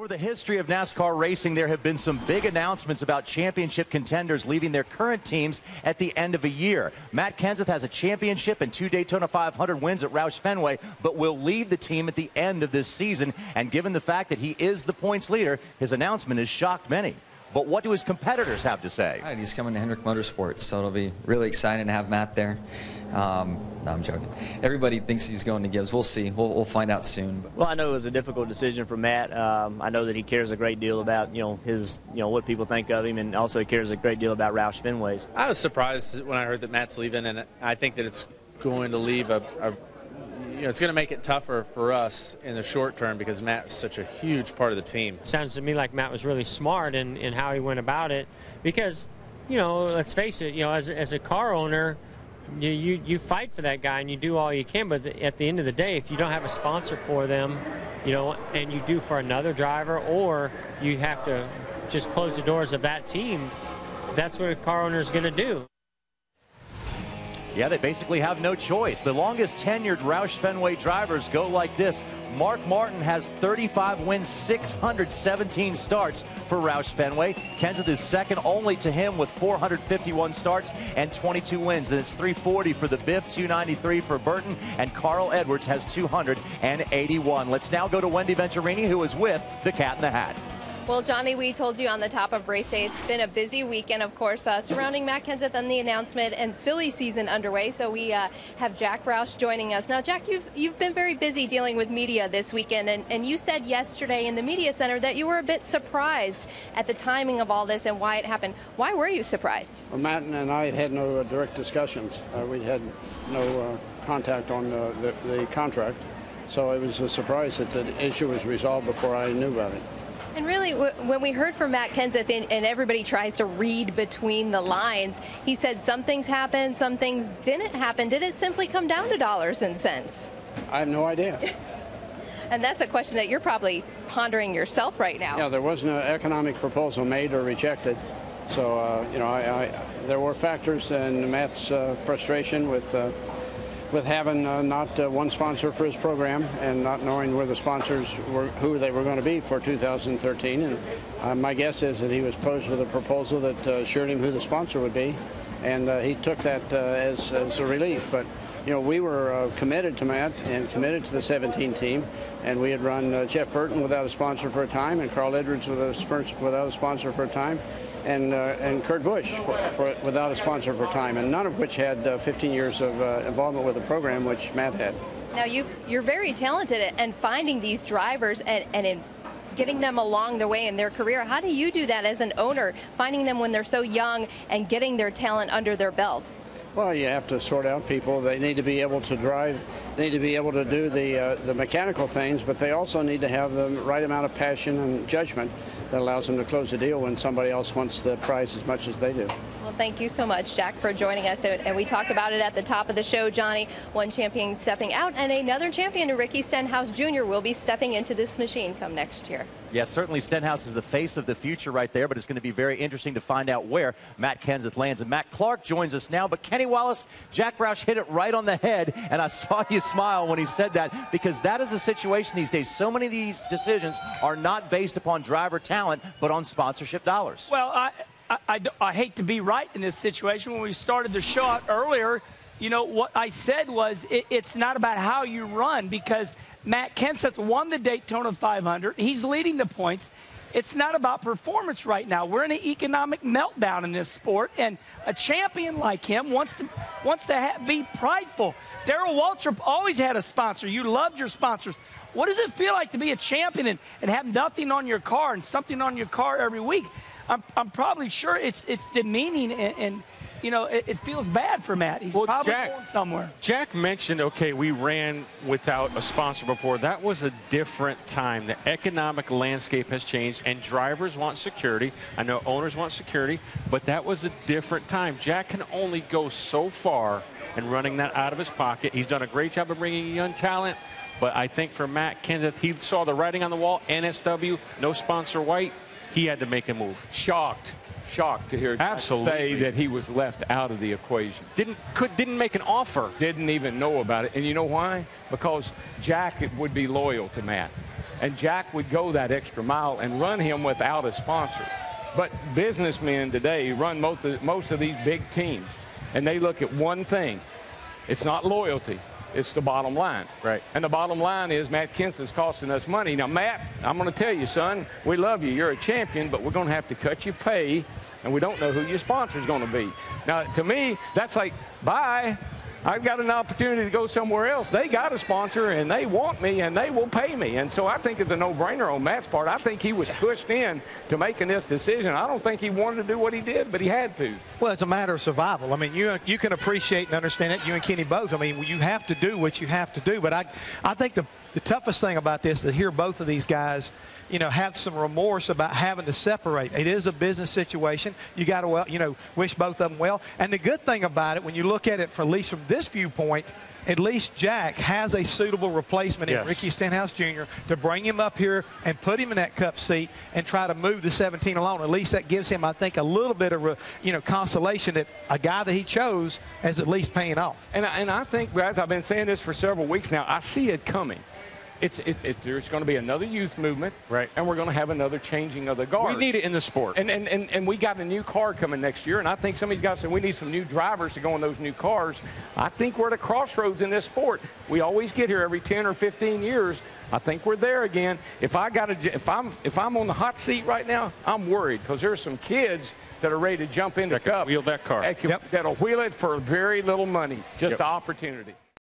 Over the history of NASCAR racing, there have been some big announcements about championship contenders leaving their current teams at the end of a year. Matt Kenseth has a championship and 2 Daytona 500 wins at Roush Fenway, but will leave the team at the end of this season. And given the fact that he is the points leader, his announcement has shocked many. But what do his competitors have to say? Right, he's coming to Hendrick Motorsports, so it'll be really exciting to have Matt there. No, I'm joking. Everybody thinks he's going to Gibbs. We'll see. We'll find out soon. Well, I know it was a difficult decision for Matt. I know that he cares a great deal about his what people think of him, and also he cares a great deal about Roush Fenways. I was surprised when I heard that Matt's leaving, and I think that it's going to leave it's going to make it tougher for us in the short term because Matt's such a huge part of the team. Sounds to me like Matt was really smart in how he went about it because, let's face it, as a car owner, you fight for that guy and you do all you can, but at the end of the day, if you don't have a sponsor for them, and you do for another driver, or you have to just close the doors of that team, that's what a car owner is going to do. Yeah, they basically have no choice. The longest tenured Roush Fenway drivers go like this. Mark Martin has 35 wins, 617 starts for Roush Fenway. Kenseth is second only to him with 451 starts and 22 wins. And it's 340 for the Biff, 293 for Burton, and Carl Edwards has 281. Let's now go to Wendy Venturini, who is with the Cat in the Hat. Well, Johnny, we told you on the top of race day, it's been a busy weekend, of course, surrounding Matt Kenseth and the announcement and silly season underway. So we have Jack Roush joining us. Now, Jack, you've been very busy dealing with media this weekend, and you said yesterday in the media center that you were a bit surprised at the timing of all this and why it happened. Why were you surprised? Well, Matt and I had no direct discussions. We had no contact on the contract, so it was a surprise that the issue was resolved before I knew about it. And really, when we heard from Matt Kenseth, and everybody tries to read between the lines, he said some things happened, some things didn't happen. Did it simply come down to dollars and cents? I have no idea. And that's a question that you're probably pondering yourself right now. Yeah, there wasn't an economic proposal made or rejected. So, there were factors in Matt's frustration with having not one sponsor for his program and not knowing where the sponsors were, who they were going to be for 2013. And my guess is that he was posed with a proposal that assured him who the sponsor would be, and he took that as a relief. But we were committed to Matt and committed to the 17 team, and we had run Jeff Burton without a sponsor for a time, and Carl Edwards without a sponsor for a time, and Kurt Busch without a sponsor for time, and none of which had 15 years of involvement with the program, which Matt had. Now, you're very talented at finding these drivers and in getting them along the way in their career. How do you do that as an owner, finding them when they're so young and getting their talent under their belt? Well, you have to sort out people. They need to be able to drive. They need to be able to do the mechanical things, but they also need to have the right amount of passion and judgment that allows them to close a deal when somebody else wants the prize as much as they do. Well, thank you so much, Jack, for joining us. And we talked about it at the top of the show, Johnny. One champion stepping out, and another champion, Ricky Stenhouse Jr., will be stepping into this machine come next year. Yes, certainly Stenhouse is the face of the future right there, but it's going to be very interesting to find out where Matt Kenseth lands. And Matt Clark joins us now, but Kenny Wallace, Jack Roush hit it right on the head, and I saw you smile when he said that, because that is a situation these days. So many of these decisions are not based upon driver talent, but on sponsorship dollars. Well, I hate to be right in this situation. When we started the show out earlier, what I said was it's not about how you run, because Matt Kenseth won the Daytona 500. He's leading the points. It's not about performance right now. We're in an economic meltdown in this sport, and a champion like him wants to be prideful. Darrell Waltrip always had a sponsor. You loved your sponsors. What does it feel like to be a champion and have nothing on your car and something on your car every week? I'm probably sure it's demeaning, and it feels bad for Matt. He's probably going somewhere. Jack mentioned, okay, we ran without a sponsor before. That was a different time. The economic landscape has changed, and drivers want security. I know owners want security, but that was a different time. Jack can only go so far in running that out of his pocket. He's done a great job of bringing young talent, but I think for Matt Kenseth, he saw the writing on the wall, NSW, no sponsor white. He had to make a move. Shocked to hear Jack say that he was left out of the equation. Didn't make an offer. Didn't even know about it. And you know why? Because Jack would be loyal to Matt. and Jack would go that extra mile and run him without a sponsor. But businessmen today run most of these big teams, and they look at one thing. It's not loyalty. It's the bottom line. Right. And the bottom line is Matt Kenseth's costing us money. Now, Matt, I'm going to tell you, son, we love you. You're a champion, but we're going to have to cut your pay, and we don't know who your sponsor is going to be. Now, to me, that's like, bye. I've got an opportunity to go somewhere else. They got a sponsor, and they want me, and they will pay me. And so I think it's a no-brainer on Matt's part. I think he was pushed in to making this decision. I don't think he wanted to do what he did, but he had to. Well, it's a matter of survival. I mean, you can appreciate and understand it. You and Kenny both. I mean, you have to do what you have to do. But I think the toughest thing about this is to hear both of these guys, you know, have some remorse about having to separate. It is a business situation. You got to, well, you know, wish both of them well. And the good thing about it, when you look at it at least from this viewpoint, at least Jack has a suitable replacement in Ricky Stenhouse Jr. to bring him up here and put him in that cup seat and try to move the 17 along. At least that gives him, I think, a little bit of, consolation that a guy that he chose is at least paying off. And I think, as I've been saying this for several weeks now, I see it coming. There's going to be another youth movement, right? And we're going to have another changing of the guard. We need it in the sport. And we got a new car coming next year, and I think some of these guys said we need some new drivers to go in those new cars. I think we're at a crossroads in this sport. We always get here every 10 or 15 years. I think we're there again. If I'm on the hot seat right now, I'm worried because there's some kids that are ready to jump in the cup. Wheel that car. That'll wheel it for very little money, just the opportunity.